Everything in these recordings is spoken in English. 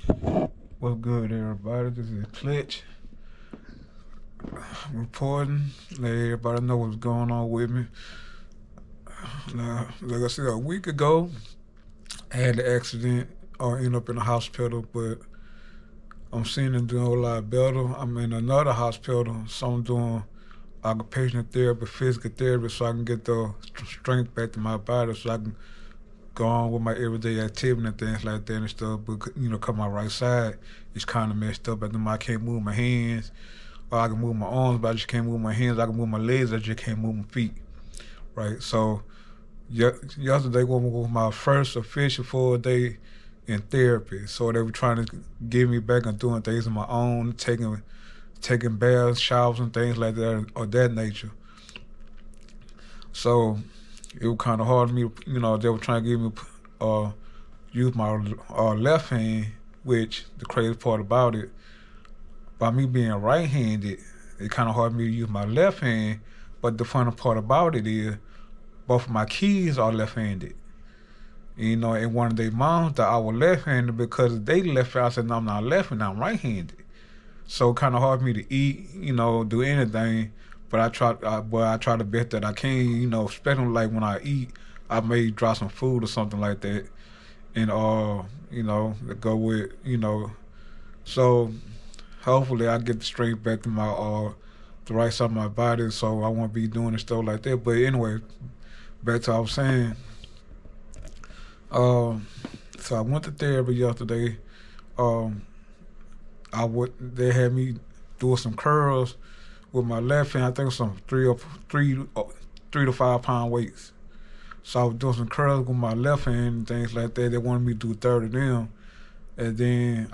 What's good, everybody? This is Clutch reporting. Let everybody know what's going on with me. Now, like I said, a week ago, I had an accident or end up in the hospital, but I'm seeing it doing a lot better. I'm in another hospital, so I'm doing occupational therapy, physical therapy, so I can get the strength back to my body, so I can go on with my everyday activity and things like that and stuff. But cause my right side is kind of messed up. At the moment, I can't move my hands, or I can move my arms, but I just can't move my hands. I can move my legs, I just can't move my feet. Right. So yesterday was my first official full day in therapy. So they were trying to get me back and doing things on my own, taking baths, showers, and things like that of that nature. So it was kind of hard for me. They were trying to get me use my left hand, which the crazy part about it, by me being right-handed, it kind of hard for me to use my left hand. But the funny part about it is, both of my kids are left-handed. And one of their moms that I was left-handed because they left-handed. I said, no, I'm not left-handed, I'm right-handed. So kind of hard for me to eat, do anything. But I try the best that I can, especially like when I eat, I may drop some food or something like that, and to go with, So hopefully I get the strength back to my the right side of my body, so I won't be doing stuff like that. But anyway, back to what I was saying. So I went to therapy yesterday. Um, they had me doing some curls with my left hand. I think some 3 to 5 pound weights. So I was doing some curls with my left hand and things like that. They wanted me to do 30 of them. And then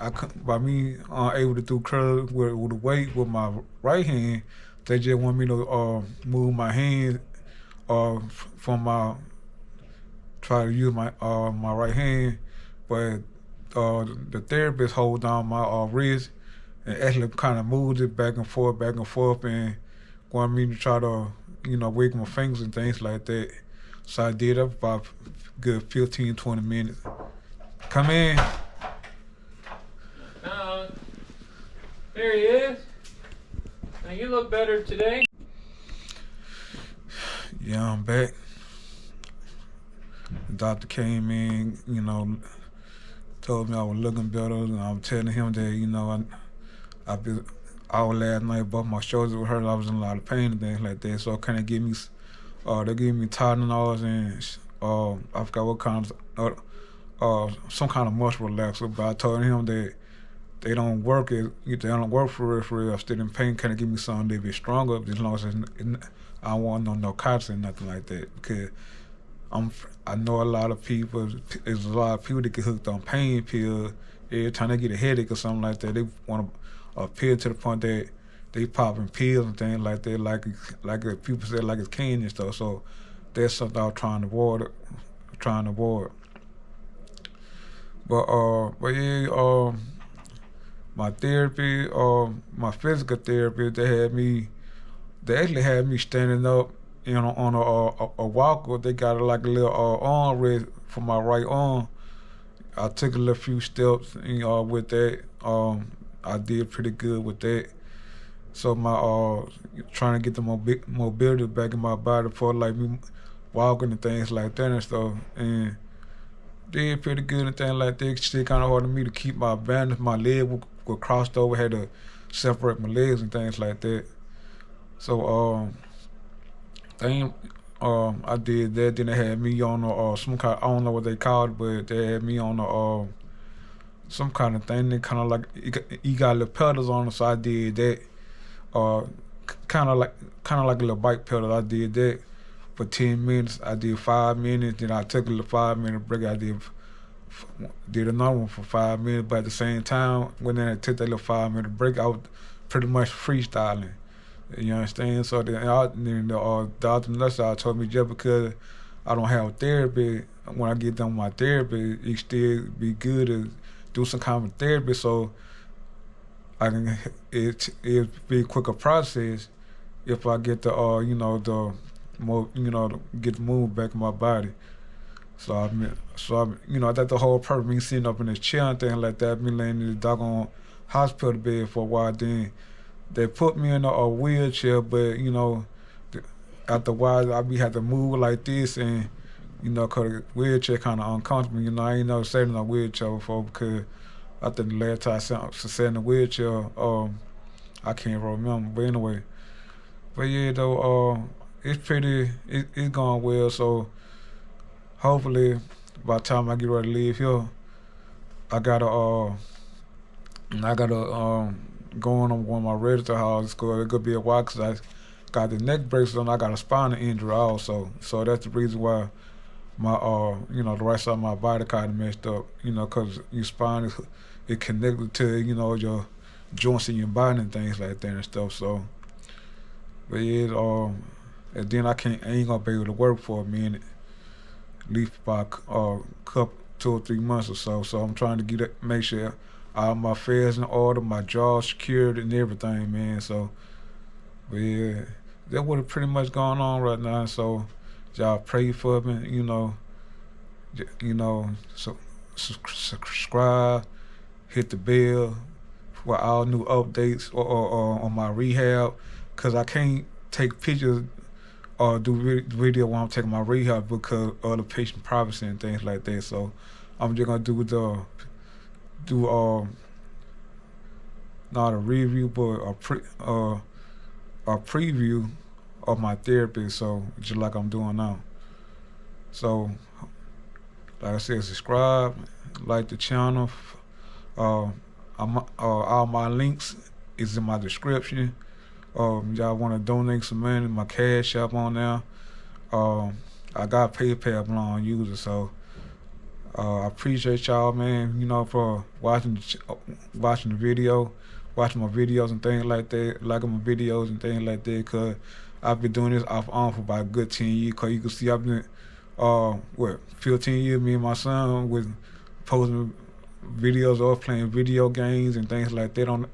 by me able to do curls with the weight with my right hand, they just want me to move my hand from try to use my right hand, but the therapist hold down my wrist and actually kind of moved it back and forth, and wanted me to try to wiggle my fingers and things like that. So I did that for about a good 15, 20 minutes. Come in. There he is. Now you look better today. Yeah, I'm back. The doctor came in, told me I was looking better, and I was telling him that, I was last night, both my shoulders were hurt, I was in a lot of pain and things like that. So kind of give me, they gave me Tylenols and I forgot what kind of, some kind of muscle relaxer. But I told him that they don't work for real. I'm still in pain. Kind of give me something a little bit stronger, as long as I don't want no narcotics or nothing like that, because I know a lot of people. There's a lot of people that get hooked on pain pills. Every time they get a headache or something like that, they want a pill to the point that they popping pills and things like that, like people say, like it's candy and stuff. So that's something I'm trying to avoid. But yeah, my therapy, my physical therapy, they actually had me standing up, on a walker. They got like a little arm rest for my right arm. I took a little few steps, with that. I did pretty good with that. So my trying to get the mobility back in my body for like me walking and things like that and stuff, and did pretty good and things like that. Still kind of hard for me to keep my balance. My leg were crossed over, had to separate my legs and things like that. So I did that. Then they had me on some kind. I don't know what they called it, but they had me on some kind of thing. They kind of like you got little pedals on it, so I did that. Uh, kind of like a little bike pedal. I did that for 10 minutes. I did 5 minutes. Then I took a little 5 minute break. I did another one for 5 minutes. But at the same time, when I took that little 5 minute break, I was pretty much freestyling. You understand? So then the doctor nurse told me just because I don't have therapy, when I get done with my therapy, it still be good to do some kind of therapy, so I can it be a quicker process if I get the the more to get the move back in my body. You know, that's the whole purpose of me sitting up in this chair and things like that, me laying in the doggone hospital bed for a while. Then they put me in a wheelchair, but, you know, after a while, I be had to move like this, and, you know, cause the wheelchair kind of uncomfortable. You know, I ain't never sat in a wheelchair before because I think the last time I sat in a wheelchair, I can't remember. But anyway, but yeah, though, it's going well. So hopefully, by the time I get ready to leave here, I gotta go on one of my register houses. Cause it could be a while, cause I got the neck bracelet on. I got a spinal injury also, so that's the reason why my you know, the right side of my body kind of messed up. You know, cause your spine is it connected to, you know, your joints in your body and things like that and stuff. So, but yeah, and then I ain't gonna be able to work for a minute, at least about couple 2 or 3 months or so. So I'm trying to make sure all my affairs in order, my job secured and everything, man. So, but yeah, that's what pretty much going on right now. So y'all pray for me, you know, so subscribe, hit the bell for all new updates or on my rehab, cause I can't take pictures or do video while I'm taking my rehab because of the patient privacy and things like that. So I'm just gonna do not a review but a preview of my therapy. So just like I'm doing now. So like I said, subscribe, like the channel. All my links is in my description. Y'all want to donate some money, my Cash App on there. I got PayPal long user, so I appreciate y'all, man. You know, for watching the video, watching my videos and things like that, liking my videos and things like that. Cause I've been doing this off and on for about a good 10 years. Cause you can see I've been 15 years. Me and my son was posting videos of playing video games and things like that on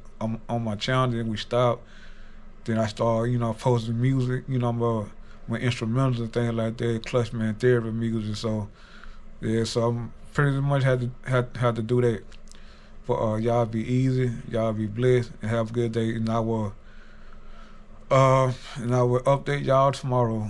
my channel. Then we stopped. Then I started, you know, posting music, you know, my instrumentals and things like that, Clutch Man therapy music. So yeah, so I'm pretty much had to do that. But y'all be easy, y'all be blessed, and have a good day. And I will update y'all tomorrow.